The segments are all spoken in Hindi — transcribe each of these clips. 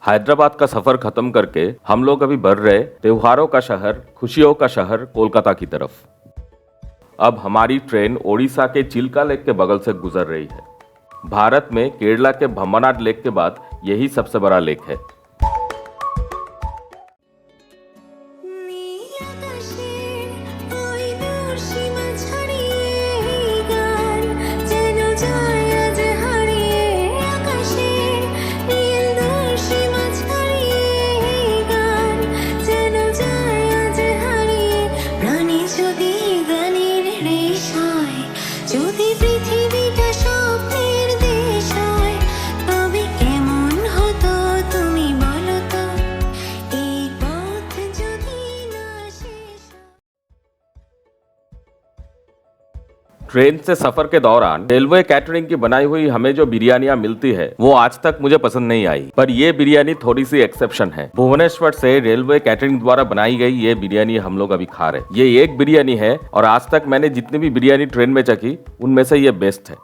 हैदराबाद का सफर खत्म करके हम लोग अभी बढ़ रहे त्योहारों का शहर, खुशियों का शहर कोलकाता की तरफ। अब हमारी ट्रेन ओडिशा के चिल्का लेक के बगल से गुजर रही है। भारत में केरला के भम्बनाड लेक के बाद यही सबसे बड़ा लेक है। ट्रेन से सफर के दौरान रेलवे कैटरिंग की बनाई हुई हमें जो बिरयानियां मिलती है वो आज तक मुझे पसंद नहीं आई, पर ये बिरयानी थोड़ी सी एक्सेप्शन है। भुवनेश्वर से रेलवे कैटरिंग द्वारा बनाई गई ये बिरयानी हम लोग अभी खा रहे। ये एक बिरयानी है और आज तक मैंने जितनी भी बिरयानी ट्रेन में चखी उनमें से ये बेस्ट है।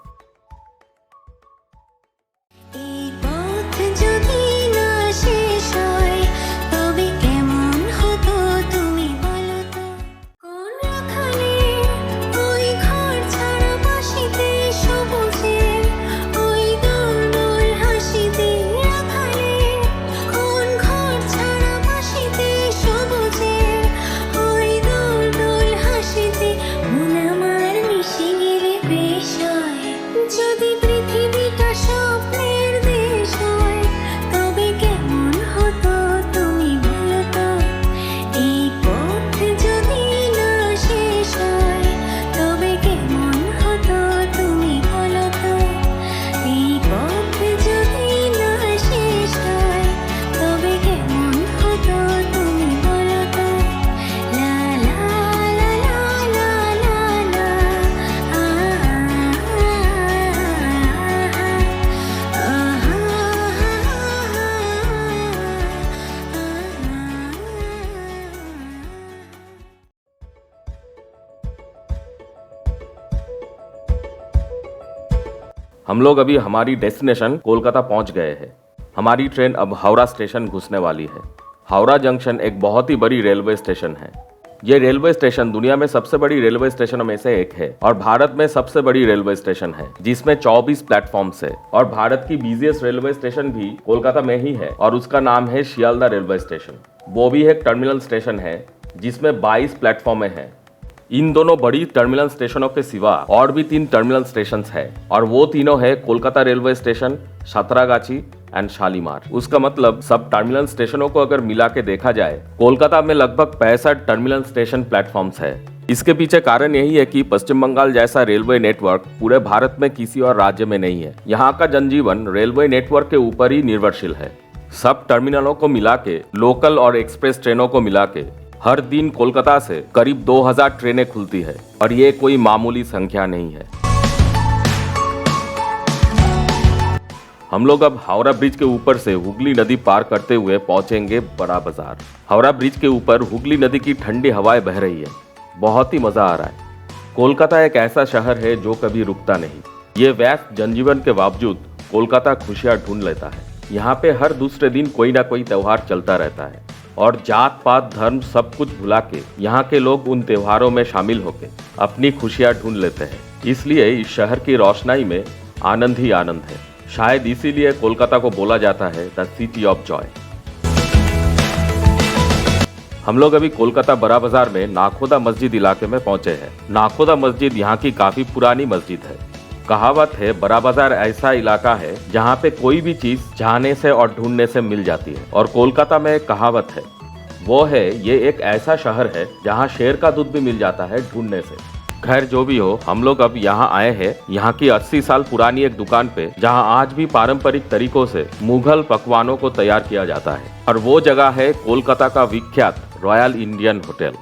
हम लोग अभी हमारी डेस्टिनेशन कोलकाता पहुंच गए हैं। हमारी ट्रेन अब हावड़ा स्टेशन घुसने वाली है। हावड़ा जंक्शन एक बहुत ही बड़ी रेलवे स्टेशन है। ये रेलवे स्टेशन दुनिया में सबसे बड़ी रेलवे स्टेशनों में से एक है और भारत में सबसे बड़ी रेलवे स्टेशन है, जिसमें 24 प्लेटफॉर्म्स है। और भारत की बिजिएस्ट रेलवे स्टेशन भी कोलकाता में ही है और उसका नाम है शियालदा रेलवे स्टेशन। वो भी एक टर्मिनल स्टेशन है जिसमें 22 प्लेटफॉर्म है। इन दोनों बड़ी टर्मिनल स्टेशनों के सिवा और भी 3 टर्मिनल स्टेशंस है और वो तीनों है Kolkata railway station, Santragachi and Shalimar. उसका मतलब सब टर्मिनल स्टेशनों को अगर मिला के देखा जाए, कोलकाता में लगभग 65 टर्मिनल स्टेशन प्लेटफॉर्म्स है। इसके पीछे कारण यही है कि पश्चिम बंगाल जैसा रेलवे नेटवर्क पूरे भारत में किसी और राज्य में नहीं है। यहाँ का जनजीवन रेलवे नेटवर्क के ऊपर ही निर्भरशील है। सब टर्मिनलों को मिला के, लोकल और एक्सप्रेस ट्रेनों को मिला के हर दिन कोलकाता से करीब 2000 ट्रेनें खुलती है और ये कोई मामूली संख्या नहीं है। हम लोग अब हावड़ा ब्रिज के ऊपर से हुगली नदी पार करते हुए पहुंचेंगे बड़ा बाजार। हावड़ा ब्रिज के ऊपर हुगली नदी की ठंडी हवाएं बह रही है। बहुत ही मजा आ रहा है। कोलकाता एक ऐसा शहर है जो कभी रुकता नहीं। ये व्यस्त जनजीवन के बावजूद कोलकाता खुशियां ढूंढ लेता है। यहाँ पे हर दूसरे दिन कोई ना कोई त्योहार चलता रहता है और जात पात धर्म सब कुछ भुला के यहाँ के लोग उन त्योहारों में शामिल होकर अपनी खुशियां ढूंढ लेते हैं। इसलिए इस शहर की रोशनाई में आनंद ही आनंद है। शायद इसीलिए कोलकाता को बोला जाता है द सिटी ऑफ जॉय। हम लोग अभी कोलकाता बड़ा बाजार में नाखोदा मस्जिद इलाके में पहुंचे हैं। नाखोदा मस्जिद यहाँ की काफी पुरानी मस्जिद है। कहावत है, बड़ा बाजार ऐसा इलाका है जहाँ पे कोई भी चीज चाहने से और ढूंढने से मिल जाती है। और कोलकाता में एक कहावत है, वो है ये एक ऐसा शहर है जहाँ शेर का दूध भी मिल जाता है ढूंढने से। खैर जो भी हो, हम लोग अब यहाँ आए हैं यहाँ की 80 साल पुरानी एक दुकान पे, जहाँ आज भी पारंपरिक तरीकों से मुगल पकवानों को तैयार किया जाता है। और वो जगह है कोलकाता का विख्यात रॉयल इंडियन होटल।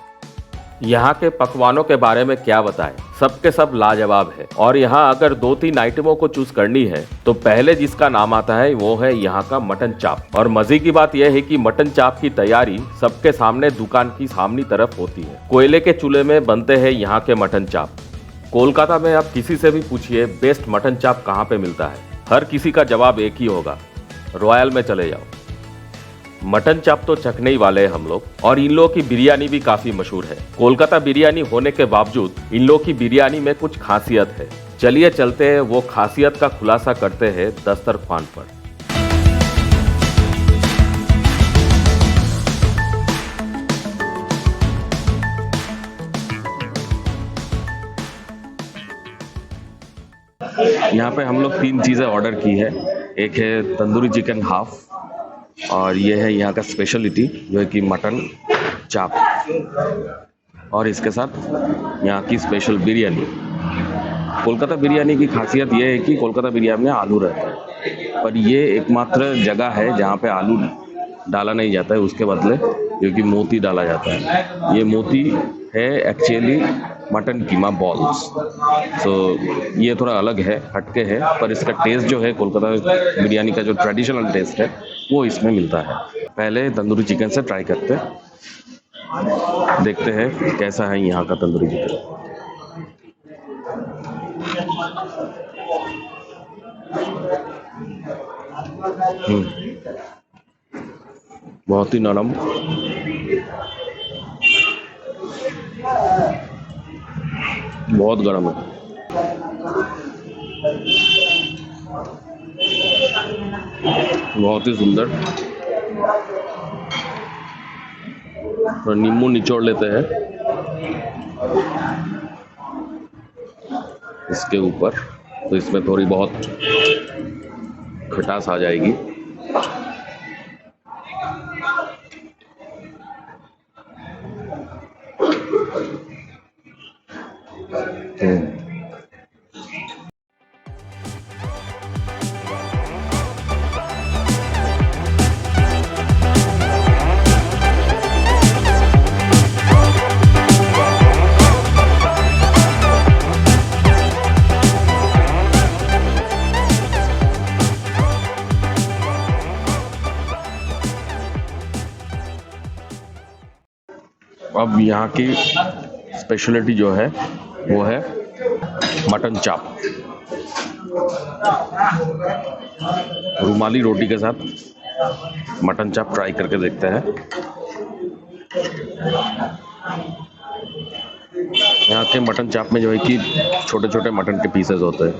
यहाँ के पकवानों के बारे में क्या बताएं, सबके सब लाजवाब है। और यहाँ अगर 2-3 आइटमों को चूज करनी है तो पहले जिसका नाम आता है वो है यहाँ का मटन चाप। और मजे की बात यह है कि मटन चाप की तैयारी सबके सामने दुकान की सामनी तरफ होती है। कोयले के चूल्हे में बनते हैं यहाँ के मटन चाप। कोलकाता में आप किसी से भी पूछिए बेस्ट मटन चाप कहाँ पे मिलता है, हर किसी का जवाब एक ही होगा, रॉयल में चले जाओ। मटन चाप तो चखने ही वाले हैं हम लोग, और इन लोगों की बिरयानी भी काफी मशहूर है। कोलकाता बिरयानी होने के बावजूद इन लोगों की बिरयानी में कुछ खासियत है। चलिए चलते हैं, वो खासियत का खुलासा करते हैं दस्तरख्वान पर। यहाँ पे हम लोग 3 चीज़ें ऑर्डर की है। एक है तंदूरी चिकन हाफ, और ये है यहाँ का स्पेशलिटी जो है कि मटन चाप, और इसके साथ यहाँ की स्पेशल बिरयानी। कोलकाता बिरयानी की खासियत ये है कि कोलकाता बिरयानी में आलू रहता है, पर ये एकमात्र जगह है जहाँ पे आलू डाला नहीं जाता है, उसके बदले जो कि मोती डाला जाता है। ये मोती है एक्चुअली मटन कीमा बॉल्स। सो ये थोड़ा अलग है, हटके है, पर इसका टेस्ट जो है कोलकाता बिरयानी का जो ट्रेडिशनल टेस्ट है वो इसमें मिलता है। पहले तंदूरी चिकन से ट्राई करते हैं, देखते हैं कैसा है यहाँ का तंदूरी चिकन। बहुत ही नरम, बहुत गर्म है। बहुत ही सुंदर। तो नींबू निचोड़ लेते हैं इसके ऊपर, तो इसमें थोड़ी बहुत खटास आ जाएगी। अब यहाँ की स्पेशलिटी जो है वो है मटन चाप। रुमाली रोटी के साथ मटन चाप ट्राई करके देखते हैं। यहाँ के मटन चाप में जो है कि छोटे छोटे मटन के पीसेस होते हैं।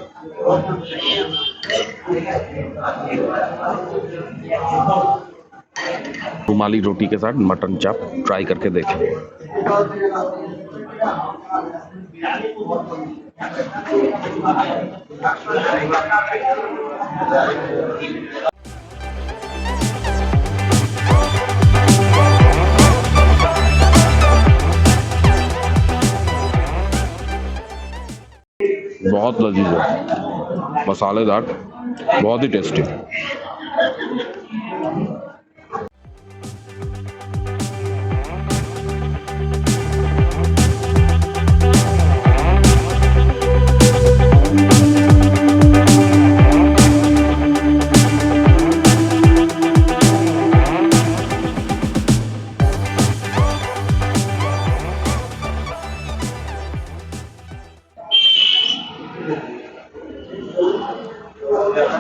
रुमाली रोटी के साथ मटन चाप ट्राई करके देखें। बहुत लजीज है, मसालेदार, बहुत ही टेस्टी।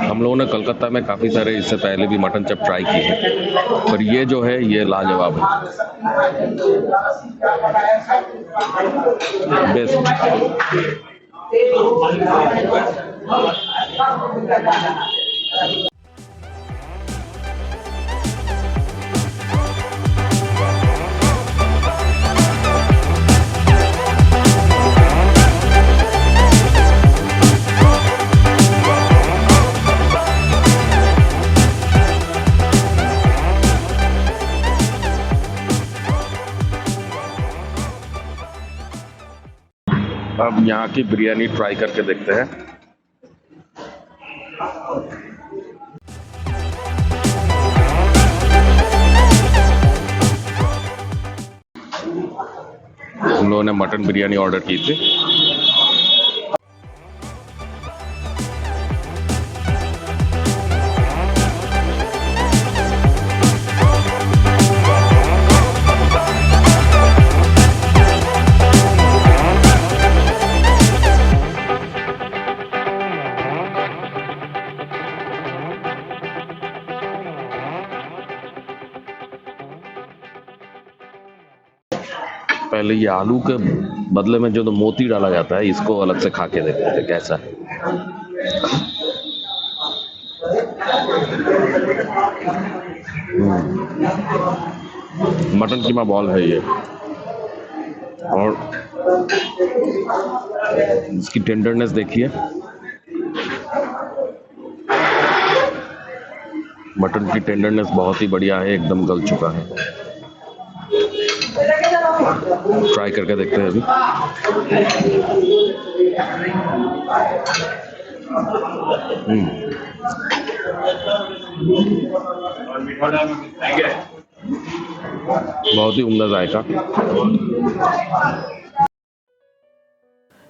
हम लोगों ने कलकत्ता में काफ़ी सारे इससे पहले भी मटन चाप ट्राई किए हैं, पर ये जो है ये लाजवाब है, बेस्ट। अब यहाँ की बिरयानी ट्राई करके देखते हैं। हम लोगों ने मटन बिरयानी ऑर्डर की थी। पहले ये आलू के बदले में जो तो मोती डाला जाता है, इसको अलग से खा के देखते थे कैसा है। मटन कीमा बॉल है ये, और इसकी टेंडरनेस देखिए। मटन की टेंडरनेस बहुत ही बढ़िया है, एकदम गल चुका है। ट्राई करके देखते हैं अभी। बहुत ही उम्दा जायका।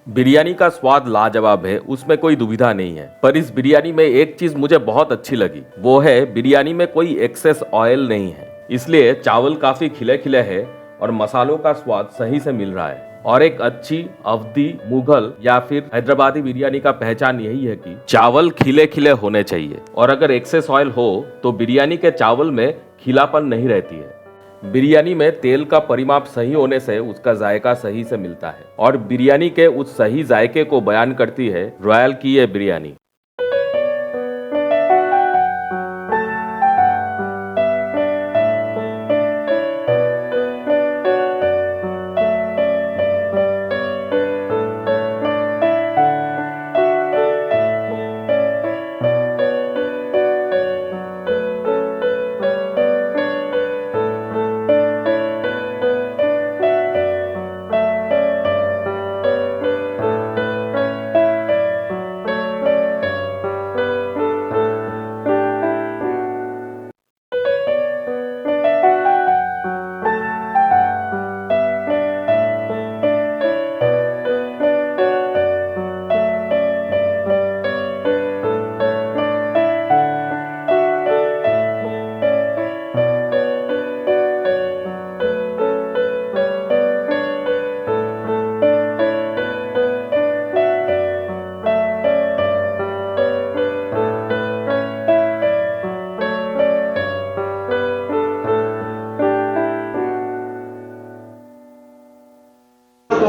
बिरयानी का स्वाद लाजवाब है, उसमें कोई दुविधा नहीं है। पर इस बिरयानी में एक चीज मुझे बहुत अच्छी लगी, वो है बिरयानी में कोई एक्सेस ऑयल नहीं है, इसलिए चावल काफी खिले खिले है और मसालों का स्वाद सही से मिल रहा है। और एक अच्छी अवधी, मुगल या फिर हैदराबादी बिरयानी का पहचान यही है कि चावल खिले खिले होने चाहिए, और अगर एक्सेस ऑयल हो तो बिरयानी के चावल में खिलापन नहीं रहती है। बिरयानी में तेल का परिमाप सही होने से उसका जायका सही से मिलता है, और बिरयानी के उस सही जायके को बयान करती है रॉयल की ये बिरयानी।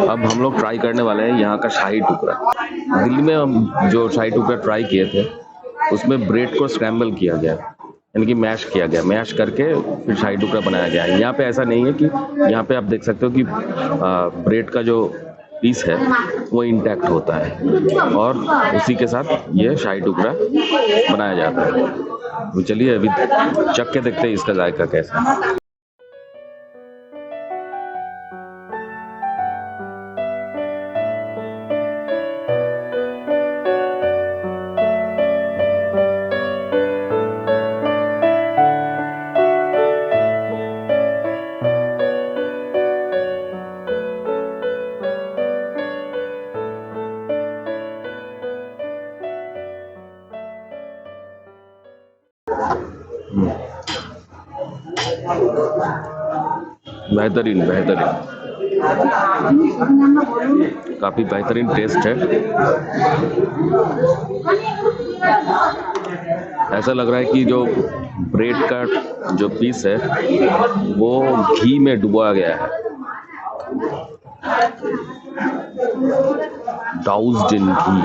अब हम लोग ट्राई करने वाले हैं यहाँ का शाही टुकड़ा। दिल्ली में हम जो शाही टुकड़ा ट्राई किए थे, उसमें ब्रेड को स्क्रैम्बल किया गया, यानी कि मैश किया गया, मैश करके फिर शाही टुकड़ा बनाया गया है। यहाँ पे ऐसा नहीं है कि यहाँ पे आप देख सकते हो कि ब्रेड का जो पीस है वो इंटैक्ट होता है, और उसी के साथ ये शाही टुकड़ा बनाया जाता है। तो चलिए अभी चख के देखते हैं इसका जायका कैसा है। बेहतरीन बेहतरीन, काफी बेहतरीन टेस्ट है। ऐसा लग रहा है कि जो ब्रेड का जो पीस है वो घी में डुबोया गया है, डाउज्ड इन घी।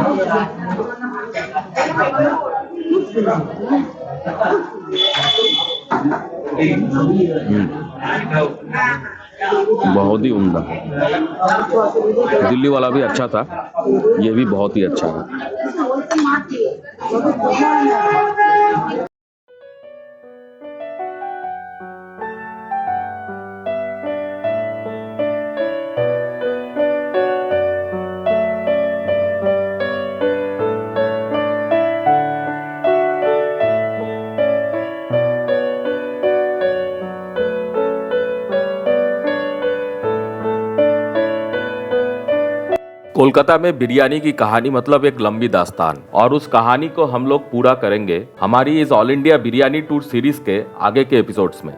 बहुत ही उम्दा। दिल्ली वाला भी अच्छा था, ये भी बहुत ही अच्छा है। कोलकाता में बिरयानी की कहानी मतलब एक लंबी दास्तान, और उस कहानी को हम लोग पूरा करेंगे हमारी इस all India biryani tour series के आगे के एपिसोड्स में।